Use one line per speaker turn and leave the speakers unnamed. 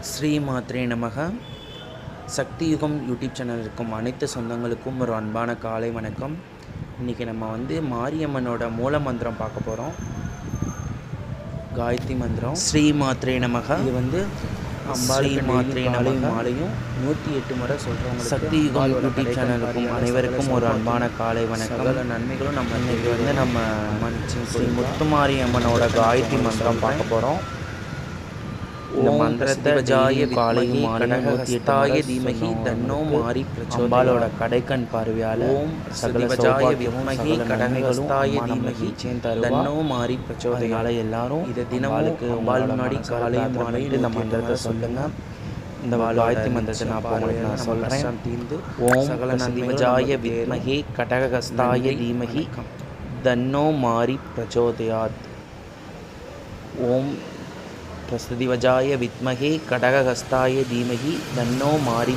ஸ்ரீ மாத்ரே நமக. சக்தி யுகம் YouTube channel இருக்கும் அனைத்து சொந்தங்களுக்கும் ஒரு அன்பான காலை வணக்கம். இன்றைக்கி நம்ம மாரியம்மனோட மூல மந்திரம் பார்க்க போகிறோம். காயத்ரி மந்திரம் ஸ்ரீ மாத்ரே நமக. இது அம்பாளுக்கு மாத்ரே மாலையும் 108 முறை சொல்கிறவங்க. சக்தி யுகம் யூடியூப் சேனலுக்கும் அனைவருக்கும் ஒரு அன்பான காலை வணக்கம். சகல நன்மைகளும் நம்ம இன்றைக்கி நம்ம ஸ்ரீ முத்துமாரியம்மனோட காயத்ரி மந்திரம் பார்க்க போகிறோம். இந்த மந்திரத்தை ஜாய காலையும் கடகஸ்தாய தீமகி தன்னோ மாறி அம்பாலோட கடைக்கண் பார்வையால் ஓம் சகலஜாய வித்மகி கடகஸ்தாய தீமகி தன்னோ மாறி பிரச்சோதனால எல்லாரும் இதை தினமும் அம்பாள் முன்னாடி காலையும் மாலையும் இந்த மந்திரத்தை சொல்லுங்க. இந்த காயத்ரி மந்திரத்தை நான் சொல்கிறேன். தீர்ந்து ஓம் சகலஜாய வித்மகி கடகஸ்தாய தீமகி தன்னோ மாறி பிரச்சோதயாத். ஓம் பிரசதிவஜாய வித்மகே கடகஹஸ்தாய தீமகி தன்னோ மாரி